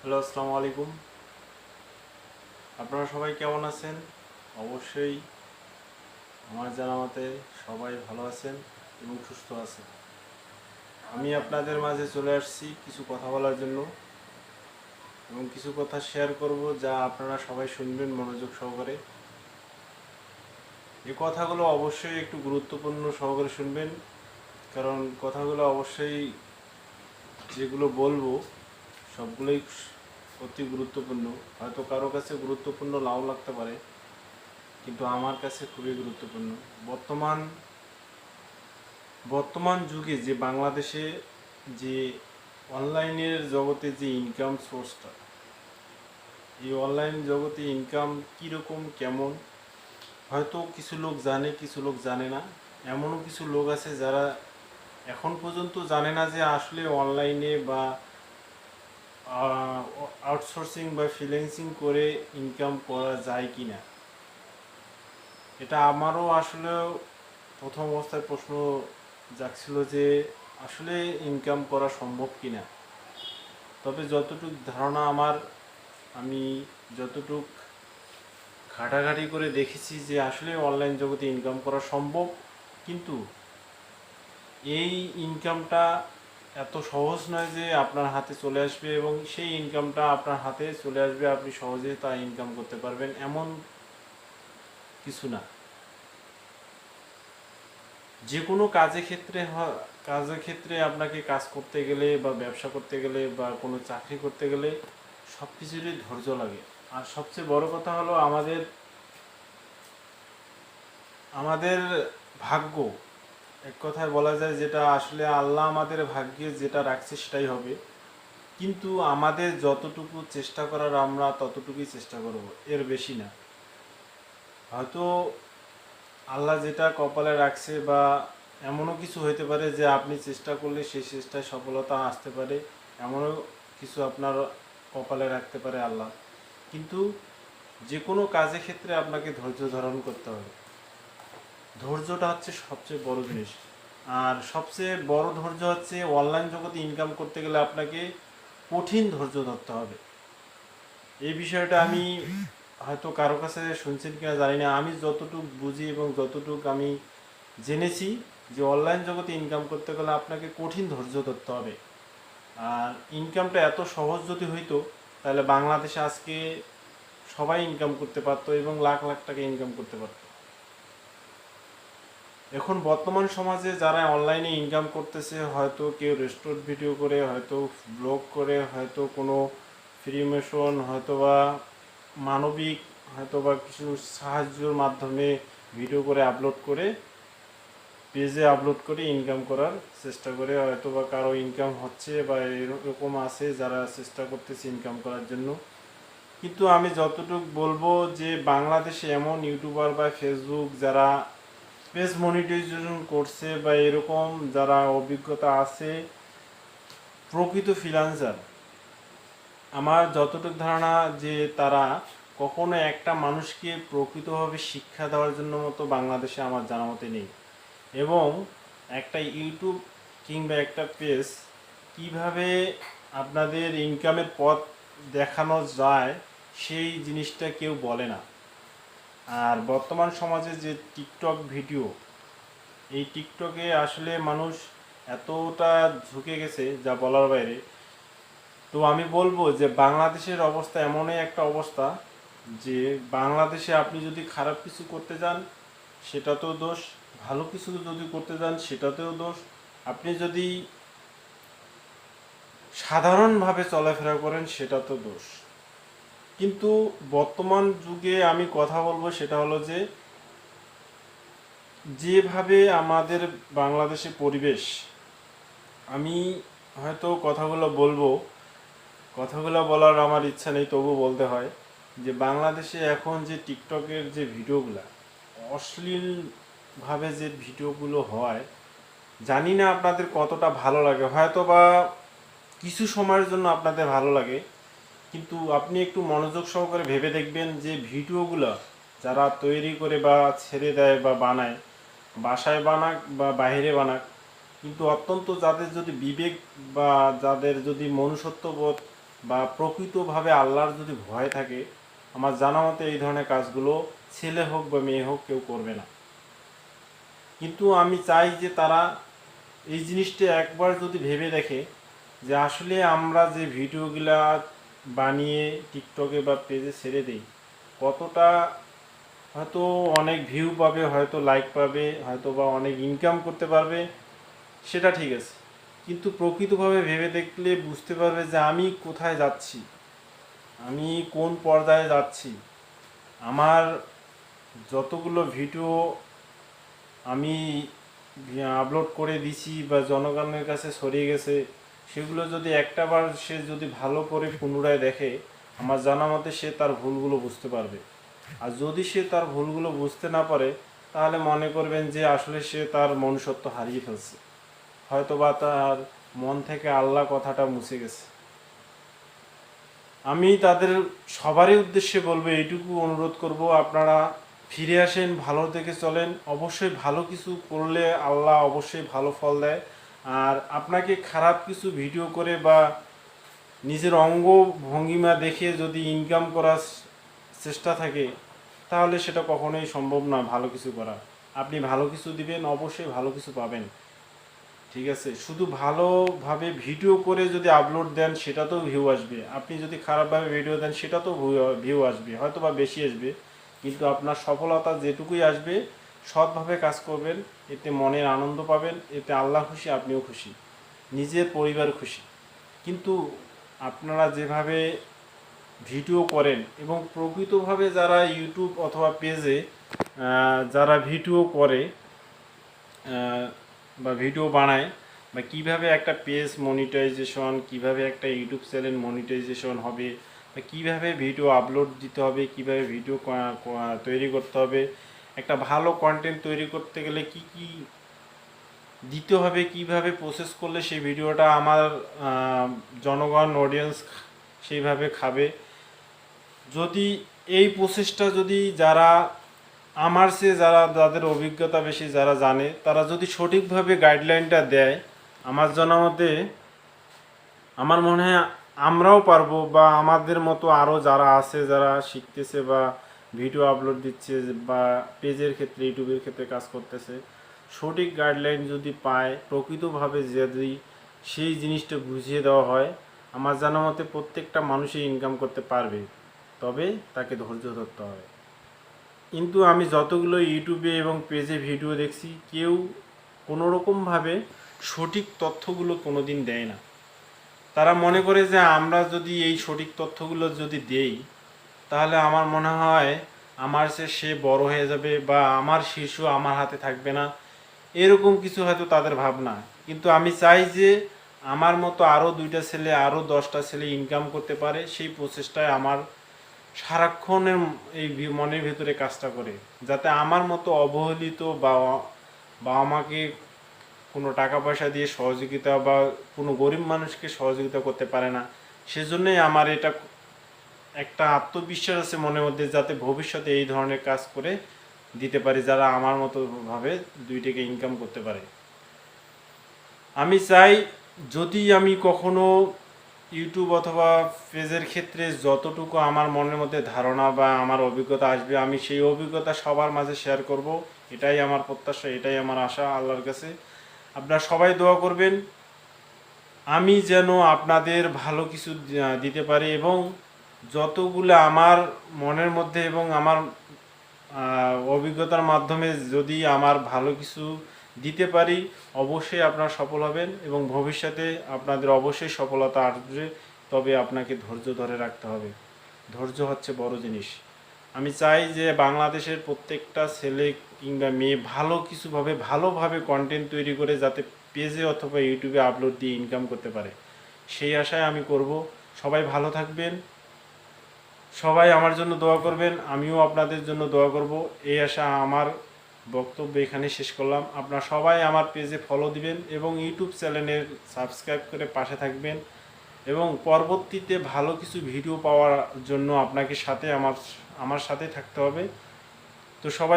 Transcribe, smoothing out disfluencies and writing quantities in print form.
Hello, আসসালামু আলাইকুম। আপনারা সবাই কেমন আছেন? অবশ্যই আমার জানা মতে সবাই ভালো আছেন এবং সুস্থ আছেন। আমি আপনাদের মাঝে চলে আসছি কিছু কথা বলার জন্য এবং কিছু কথা শেয়ার করব যা আপনারা সবাই শুনবেন মনোযোগ সহকারে। এই কথাগুলো অবশ্যই একটু গুরুত্বপূর্ণ সহকারে শুনবেন, কারণ কথাগুলো অবশ্যই যেগুলো বলবো সবগুলোই অতি গুরুত্বপূর্ণ। হয়তো কারো কাছে গুরুত্বপূর্ণ নাও লাগতে পারে, কিন্তু আমার কাছে খুবই গুরুত্বপূর্ণ। বর্তমান বর্তমান যুগে যে বাংলাদেশে যে অনলাইনের জগতে যে ইনকাম সোর্সটা, এই অনলাইন জগতে ইনকাম কীরকম কেমন, হয়তো কিছু লোক জানে, কিছু লোক জানে না। এমনও কিছু লোক আছে যারা এখন পর্যন্ত জানে না যে আসলে অনলাইনে বা আউটসোর্সিং বা ফ্রিল্যান্সিং করে ইনকাম করা যায় কি না। এটা আমারও আসলে প্রথম অবস্থায় প্রশ্ন জাগছিল যে আসলে ইনকাম করা সম্ভব কি না। তবে যতটুক ধারণা আমার, আমি যতটুক ঘাটাঘাটি করে দেখেছি যে আসলে অনলাইন জগতে ইনকাম করা সম্ভব, কিন্তু এই ইনকামটা এত সহজ নয় যে আপনার হাতে চলে আসবে এবং সেই ইনকামটা আপনার হাতে চলে আসবে, আপনি সহজে তা ইনকাম করতে পারবেন এমন কিছু না। যে কোনো কাজের ক্ষেত্রে আপনাকে কাজ করতে গেলে বা ব্যবসা করতে গেলে বা কোনো চাকরি করতে গেলে সব কিছুরই ধৈর্য লাগে। আর সবচেয়ে বড় কথা হলো আমাদের আমাদের ভাগ্য। এক কথায় বলা যায় যেটা আসলে আল্লাহ আমাদের ভাগ্যে যেটা রাখছে সেটাই হবে, কিন্তু আমাদের যতটুকু চেষ্টা করার আমরা ততটুকুই চেষ্টা করব, এর বেশি না। হয়তো আল্লাহ যেটা কপালে রাখছে, বা এমনও কিছু হতে পারে যে আপনি চেষ্টা করলে সেই চেষ্টায় সফলতা আসতে পারে, এমনও কিছু আপনার কপালে রাখতে পারে আল্লাহ। কিন্তু যে কোনো কাজের ক্ষেত্রে আপনাকে ধৈর্য ধারণ করতে হবে। ধৈর্যটা হচ্ছে সবচেয়ে বড় জিনিস। আর সবচেয়ে বড় ধৈর্য হচ্ছে অনলাইন জগতে ইনকাম করতে গেলে আপনাকে কঠিন ধৈর্য ধরতে হবে। এই বিষয়টা আমি হয়তো কারো কাছে শুনছেন কিনা জানি না, আমি যতটুকু বুঝি এবং যতটুকু আমি জেনেছি যে অনলাইন জগতে ইনকাম করতে গেলে আপনাকে কঠিন ধৈর্য ধরতে হবে। আর ইনকামটা এত সহজ যদি হইতো তাহলে বাংলাদেশে আজকে সবাই ইনকাম করতে পারতো এবং লাখ লাখ টাকা ইনকাম করতে পারতো। এখন বর্তমান সমাজে যারা অনলাইনে ইনকাম করতেছে, হয়তো কেউ রেস্টুরেন্ট ভিডিও করে, হয়তো ব্লগ করে, হয়তো কোনো ফ্রি মোশন, হয়তো বা মানবিক, হয়তো বা কিছু সাহায্যের মাধ্যমে ভিডিও করে আপলোড করে পেজে আপলোড করে ইনকাম করার চেষ্টা করে। হয়তো বা কারো ইনকাম হচ্ছে বা এরকম আছে যারা চেষ্টা করতেছে ইনকাম করার জন্য। কিন্তু আমি যতটুকু বলবো যে বাংলাদেশে এমন ইউটিউবার বা ফেসবুক যারা পেজ মনিটাইজেশন করছে বা এরকম যারা অভিজ্ঞতা আছে, প্রকৃত ফ্রিল্যান্সার, আমার যতটুকু ধারণা যে তারা কখনো একটা মানুষকে প্রকৃতভাবে শিক্ষা দেওয়ার জন্য মতো বাংলাদেশে আমার জানা মতে নেই। এবং একটা ইউটিউব কিংবা একটা পেজ কিভাবে আপনাদের ইনকামের পথ দেখানো যায় সেই জিনিসটা কেউ বলে না। আর বর্তমান সমাজে যে টিকটক ভিডিও, এই টিকটকে আসলে মানুষ এতটা ঝুঁকে গেছে যা বলার বাইরে। তো আমি বলবো যে বাংলাদেশের অবস্থা এমনই একটা অবস্থা যে বাংলাদেশে আপনি যদি খারাপ কিছু করতে যান সেটাতেও দোষ, ভালো কিছু যদি করতে যান সেটাতেও দোষ, আপনি যদি সাধারণভাবে চলাফেরা করেন সেটাতেও দোষ। কিন্তু বর্তমান যুগে আমি কথা বলবো সেটা হলো যে যেভাবে আমাদের বাংলাদেশে পরিবেশ, আমি হয়তো কথাগুলো বলার আমার ইচ্ছা নেই, তবু বলতে হয় যে বাংলাদেশে এখন যে টিকটকের যে ভিডিওগুলো, অশ্লীলভাবে যে ভিডিওগুলো হয়, জানি না আপনাদের কতটা ভালো লাগে। হয়তো বা কিছু সময়ের জন্য আপনাদের ভালো লাগে, কিন্তু আপনি একটু মনোযোগ সহকারে ভেবে দেখবেন যে ভিডিওগুলো যারা তৈরি করে বা ছেড়ে দেয় বা বানায়, বাসায় বানাক বা বাইরে বানাক, কিন্তু অত্যন্ত যাদের যদি বিবেক বা যাদের যদি মনুষ্যত্ববোধ বা প্রকৃতভাবে আল্লাহর যদি ভয় থাকে, আমার জানা মতে এই ধরনের কাজগুলো ছেলে হোক বা মেয়ে হোক কেউ করবে না। কিন্তু আমি চাই যে তারা এই জিনিসটা একবার যদি ভেবে দেখে যে আসলে আমরা যে ভিডিওগুলা বানিয়ে টিকটকে বা পেজে ছেড়ে দিই, কতটা হয়তো অনেক ভিউ পাবে, হয়তো লাইক পাবে, হয়তো বা অনেক ইনকাম করতে পারবে, সেটা ঠিক আছে। কিন্তু প্রকৃতভাবে ভেবে দেখলে বুঝতে পারবে যে আমি কোথায় যাচ্ছি, আমি কোন পর্যায়ে যাচ্ছি। আমার যতগুলো ভিডিও আমি আপলোড করে দিছি বা জনগণের কাছে ছড়িয়ে গেছে, সেগুলো যদি একটাবার সে যদি ভালো করে পুনরায় দেখে, আমার জানা মতে সে তার ভুলগুলো বুঝতে পারবে। আর যদি সে তার ভুলগুলো বুঝতে না পারে, তাহলে মনে করবেন যে আসলে সে তার মনুষ্যত্ব হারিয়ে ফেলছে, হয়তোবা তার মন থেকে আল্লাহ কথাটা মুছে গেছে। আমি তাদের সবারই উদ্দেশ্যে বলবো, এইটুকু অনুরোধ করব, আপনারা ফিরে আসেন, ভালো থেকে চলেন। অবশ্যই ভালো কিছু করলে আল্লাহ অবশ্যই ভালো ফল দেয়। আর আপনাকে খারাপ কিছু ভিডিও করে বা নিজের অঙ্গ ভঙ্গিমা দেখে যদি ইনকাম করার চেষ্টা থাকে, তাহলে সেটা কখনোই সম্ভব না ভালো কিছু করা। আপনি ভালো কিছু দিবেন, অবশ্যই ভালো কিছু পাবেন। ঠিক আছে, শুধু ভালোভাবে ভিডিও করে যদি আপলোড দেন সেটাতেও ভিউ আসবে। আপনি যদি খারাপভাবে ভিডিও দেন সেটাতেও ভিউ আসবে, হয়তো বা বেশি আসবে, কিন্তু আপনার সফলতা যেটুকুই আসবে, সৎভাবে কাজ করবেন, এতে মনের আনন্দ পাবেন, এতে আল্লাহ খুশি, আপনিও খুশি, নিজের পরিবার খুশি। কিন্তু আপনারা যেভাবে ভিডিও করেন এবং প্রকৃতভাবে যারা ইউটিউব অথবা পেজে যারা ভিডিও করে বা ভিডিও বানায়, বা কিভাবে একটা পেজ মনিটাইজেশন, কিভাবে একটা ইউটিউব চ্যানেল মনিটাইজেশন হবে, বা কিভাবে ভিডিও আপলোড দিতে হবে, কিভাবে ভিডিও তৈরি করতে হবে, একটা ভালো কন্টেন্ট তৈরি করতে গেলে কি কি দিতে হবে, কিভাবে প্রসেস করলে সেই ভিডিওটা আমার জনগণ অডিয়েন্স সেইভাবে খাবে, যদি এই প্রসেসটা যদি যারা আমার সে যারা যাদের অভিজ্ঞতা বেশি যারা জানে, তারা যদি সঠিকভাবে গাইডলাইনটা দেয়, আমার জানা মতে আমার মনে হয় আমরাও পারবো, বা আমাদের মতো আরও যারা আছে যারা শিখতেছে বা ভিডিও আপলোড দিচ্ছে বা পেজের ক্ষেত্রে ইউটিউবের ক্ষেত্রে কাজ করতেছে, সঠিক গাইডলাইন যদি পায়, প্রকৃতভাবে যদি সেই জিনিসটা বুঝিয়ে দেওয়া হয়, আমার জানা মতে প্রত্যেকটা মানুষই ইনকাম করতে পারবে, তবে তাকে ধৈর্য ধরতে হবে। কিন্তু আমি যতগুলো ইউটিউবে এবং পেজে ভিডিও দেখছি, কেউ কোনোরকমভাবে সঠিক তথ্যগুলো কোনো দিন দেয় না। তারা মনে করে যে আমরা যদি এই সঠিক তথ্যগুলো যদি দেই, তাহলে আমার মনে হয় আমার সে বড় হয়ে যাবে বা আমার শিশু আমার হাতে থাকবে না, এরকম কিছু হয়তো তাদের ভাবনা। কিন্তু আমি চাই যে আমার মতো আরও 2টা ছেলে, আরও 10টা ছেলে ইনকাম করতে পারে, সেই প্রচেষ্টায় আমার সারাক্ষণের এই মনের ভিতরে কাজটা করে, যাতে আমার মতো অবহেলিত বা আমাকে কোনো টাকা পয়সা দিয়ে সহযোগিতা বা কোনো গরিব মানুষকে সহযোগিতা করতে পারে না, সেজন্যই আমার এটা একটা আত্মবিশ্বাস আছে মনের মধ্যে, যাতে ভবিষ্যতে এই ধরনের কাজ করে দিতে পারি, যারা আমার মতো ভাবে 2 টাকা ইনকাম করতে পারে। আমি চাই, যদি আমি কখনো ইউটিউব অথবা পেজের ক্ষেত্রে যতটুকু আমার মনের মধ্যে ধারণা বা আমার অভিজ্ঞতা আসবে, আমি সেই অভিজ্ঞতা সবার মাঝে শেয়ার করব। এটাই আমার প্রত্যাশা, এটাই আমার আশা আল্লাহর কাছে। আপনারা সবাই দোয়া করবেন আমি যেন আপনাদের ভালো কিছু দিতে পারি, এবং যতগুলো আমার মনের মধ্যে এবং আমার অভিজ্ঞতার মাধ্যমে যদি আমার ভালো কিছু দিতে পারি, অবশ্যই আপনারা সফল হবেন এবং ভবিষ্যতে আপনাদের অবশ্যই সফলতা আসবে। তবে আপনাকে ধৈর্য ধরে রাখতে হবে, ধৈর্য হচ্ছে বড় জিনিস। আমি চাই যে বাংলাদেশের প্রত্যেকটা ছেলে কিংবা মেয়ে ভালোভাবে কন্টেন্ট তৈরি করে যাতে পেজে অথবা ইউটিউবে আপলোড দিয়ে ইনকাম করতে পারে, সেই আশায় আমি করব। সবাই ভালো থাকবেন, সবাই আমার জন্য দোয়া করবেন, আমিও আপনাদের জন্য দোয়া করব, এই আশা আমার বক্তব্য এখানে শেষ করলাম। আপনারা সবাই আমার পেজে ফলো দিবেন এবং ইউটিউব চ্যানেলের সাবস্ক্রাইব করে পাশে থাকবেন, এবং পরবর্তীতে ভালো কিছু ভিডিও পাওয়ার জন্য আপনাকে আমার সাথে থাকতে হবে। তো সবাই